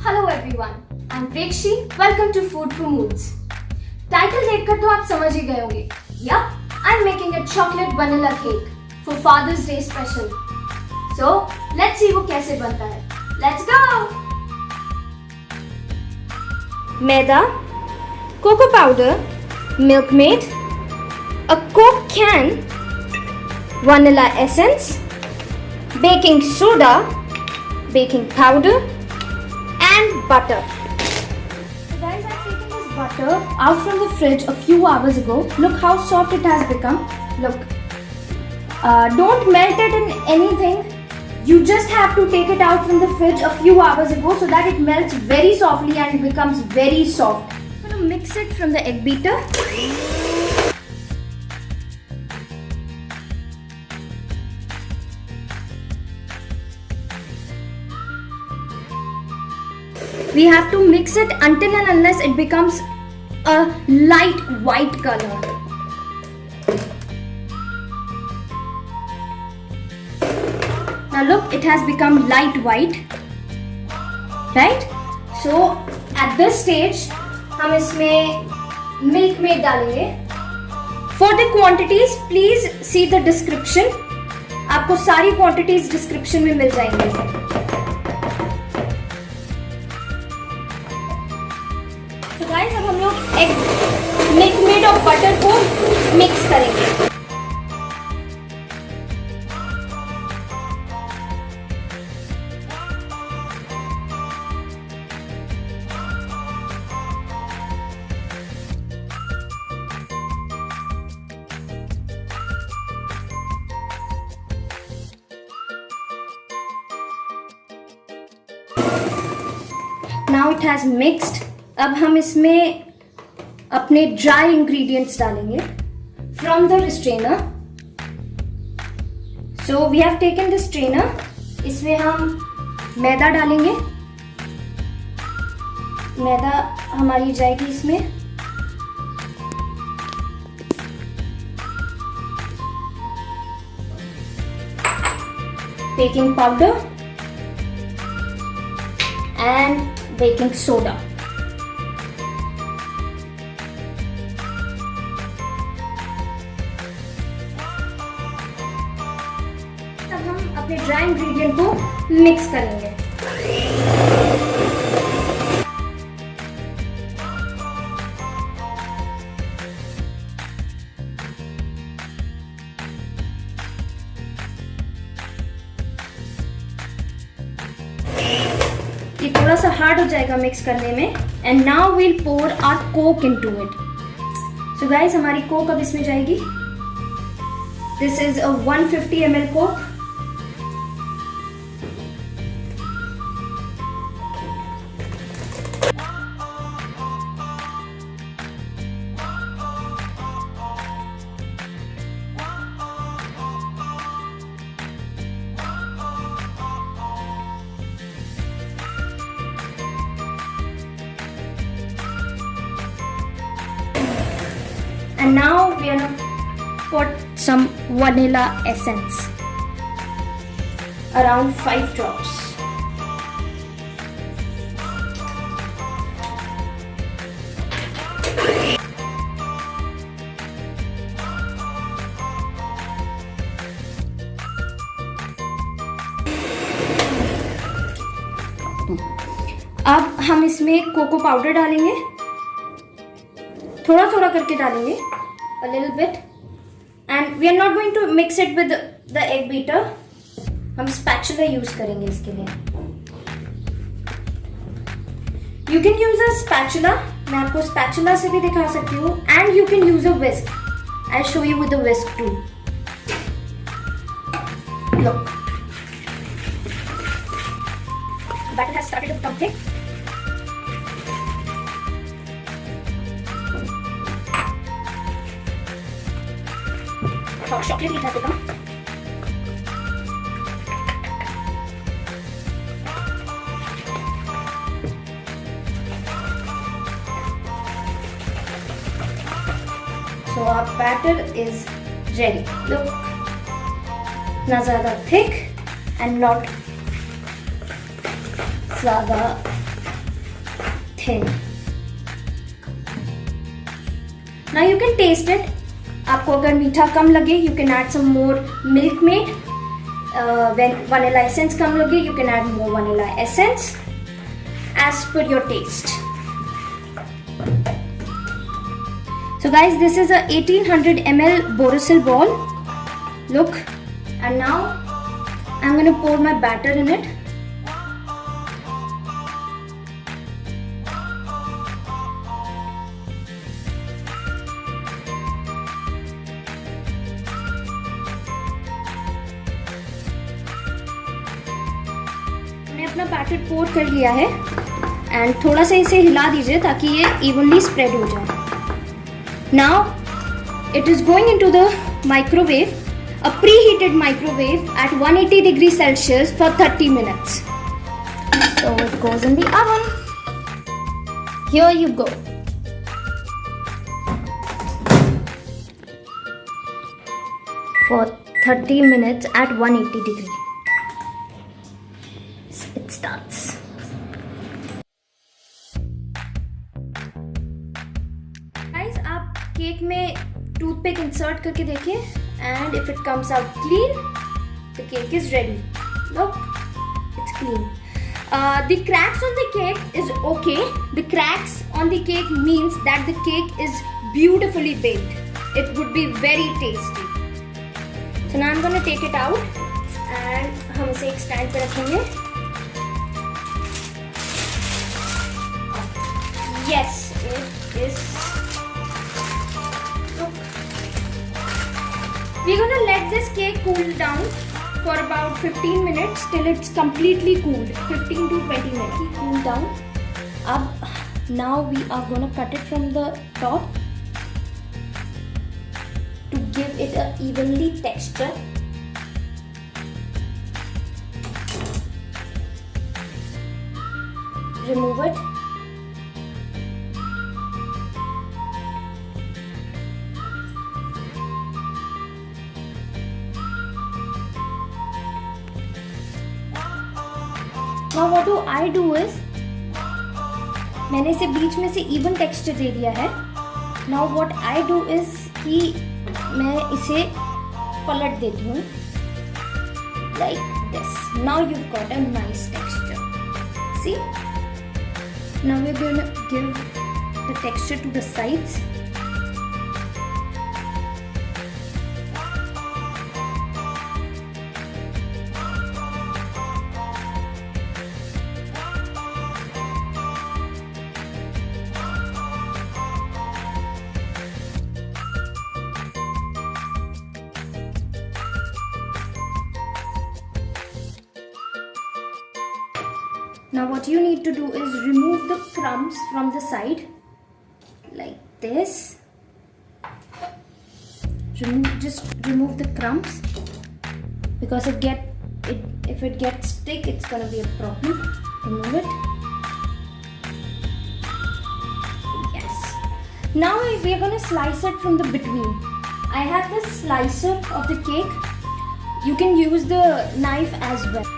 Hello everyone, I am Prekshi. Welcome to food for moods. Title देखकर तो आप समझ ही गए होंगे। Yup, I am making a chocolate vanilla cake for father's day special. So let's see वो कैसे बनता है। Let's go. मैदा, cocoa powder, Milkmaid, a coke can, vanilla essence, baking soda, baking powder and butter. So guys, I've taken this butter out from the fridge a few hours ago. Look how soft it has become. Look. Don't melt it in anything. You just have to take it out from the fridge a few hours ago so that it melts very softly and becomes very soft. I'm going to mix it from the egg beater. We have to mix it until and unless it becomes a light white color. Now look, it has become light white, right? So at this stage हम इसमें milk maid डालेंगे. For the quantities, please see the description. आपको सारी quantities description में मिल जाएंगे. Guys, अब हम लोग एग मिल्क मेड और बटर को मिक्स करेंगे. Now it has mixed. अब हम इसमें अपने ड्राई इंग्रेडिएंट्स डालेंगे from the strainer. So we have taken the strainer. इसमें हम मैदा डालेंगे. मैदा हमारी जाएगी इसमें. Baking powder and baking soda. अब हम अपने ड्राई इंग्रेडिएंट को मिक्स करेंगे. ये थोड़ा सा हार्ड हो जाएगा मिक्स करने में. And now we'll pour our coke into it. So guys, हमारी कोक अब इसमें जाएगी. This is a 150 ml coke. And now we are going to put some vanilla essence, around 5 drops. अब हम इसमें कोको पाउडर डालेंगे. थोड़ा थोड़ा करके डालेंगे, a little bit, and we are not going to mix it with the egg beater. हम spatula use करेंगे इसके लिए. You can use a spatula. मैं आपको spatula से भी दिखा सकती हूँ. And you can use a whisk. I'll show you with the whisk too. Look, batter has started to become thick. Chocolate it has become. So our batter is ready. Look, ना ज़्यादा thick and not ज़्यादा thin. Now you can taste it. आपको अगर मीठा कम लगे, you can add some more Milkmaid. When vanilla essence कम लगे, you can add more vanilla essence as per your taste. So guys, this is a 1800 ml Borosil ball. Look, and now I'm going to pour my batter in it. अपना batter पोर कर लिया है and थोड़ा सा इसे हिला दीजिए ताकि ये इवनली स्प्रेड हो जाए. Now it is going into the microwave, a preheated microwave at 180 degrees Celsius for 30 minutes. So it goes in the oven. Here you go. For 30 minutes at 180 degrees. It starts. Guys, आप cake में toothpick insert करके देखिए and if it comes out clean, the cake is ready. Look, it's clean. The cracks on the cake is okay. The cracks on the cake means that the cake is beautifully baked. It would be very tasty. So now I'm going to take it out and हम इसे एक stand पे रखेंगे. Yes, it is. Look. We're gonna let this cake cool down for about 15 minutes till it's completely cooled. 15 to 20 minutes. Cool down. Now we are gonna cut it from the top to give it a evenly texture. Remove it. Now what do I do is, मैंने इसे बीच में से even texture दे दिया है. Now what I do is कि मैं इसे पलट देती हूँ like this. Now you've got a nice texture. See? Now we're going to give the texture to the sides. Now what you need to do is remove the crumbs from the side like this. Just remove the crumbs because if it gets stick, it's gonna be a problem. Remove it. Yes. Now we are gonna slice it from the between. I have this slicer of the cake. You can use the knife as well.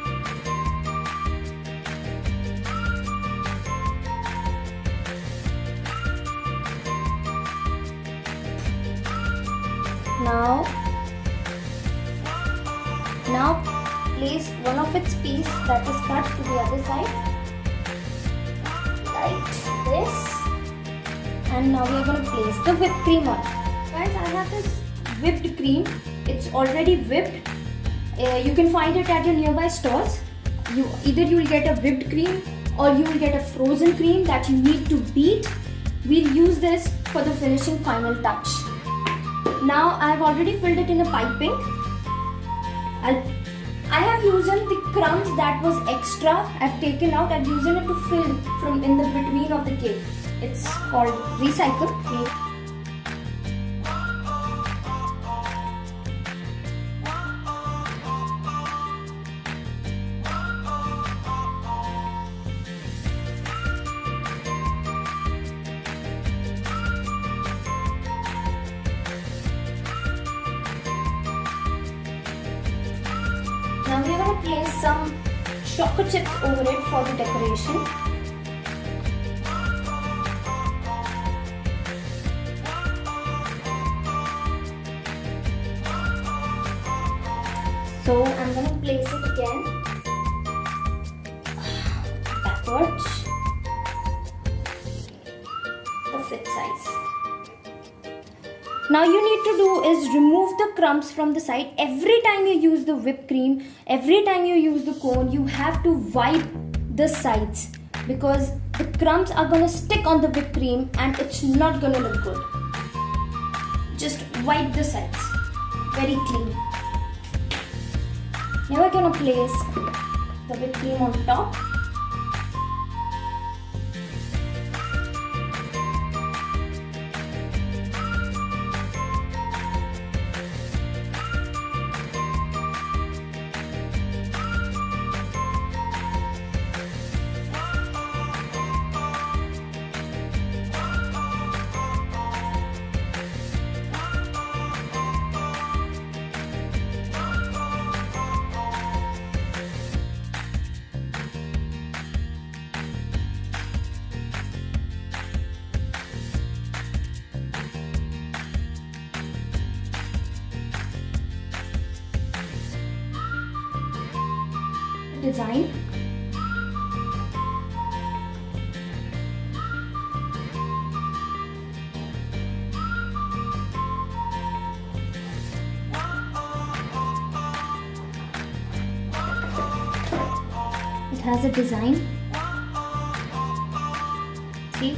Now place one of its piece that is cut to the other side like this, and now we are going to place the whipped cream on. Guys, I have this whipped cream. It's already whipped. You can find it at your nearby stores. Either you will get a whipped cream or you will get a frozen cream that you need to beat. We'll use this for the finishing final touch. Now I have already filled it in a piping. I have used the crumbs that was extra. I've taken out. I've used it to fill from in the between of the cake. It's called recycle. Now we are going to place some chocolate chips over it for the decoration. So I'm gonna place it again backwards, the fit size. Now you need to do is remove the crumbs from the side. Every time you use the whipped cream, every time you use the cone, you have to wipe the sides, because the crumbs are gonna stick on the whipped cream and it's not gonna look good. Just wipe the sides very clean. Now we're gonna place the whipped cream on top. Design. It has a design. See?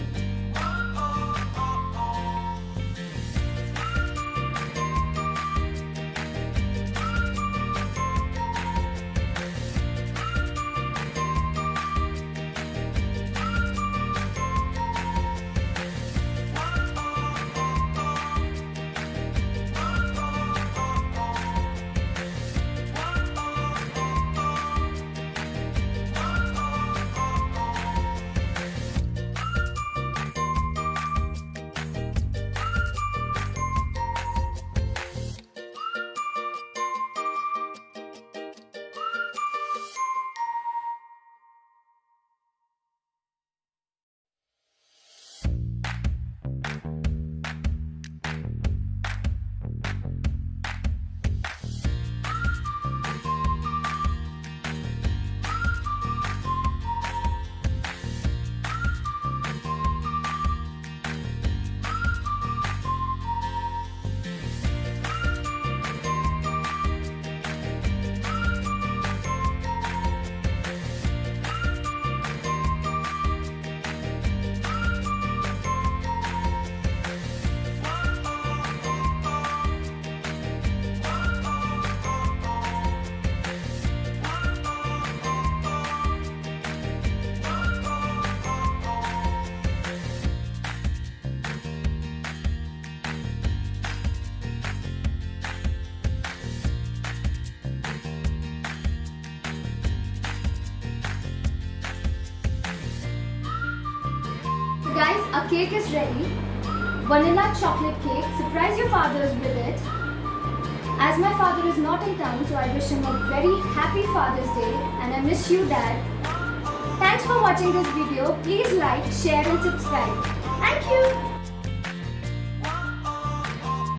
Guys, our cake is ready. Vanilla chocolate cake. Surprise your fathers with it. As my father is not in town, so I wish him a very happy Father's Day, and I miss you, Dad. Thanks for watching this video. Please like, share and subscribe. Thank you.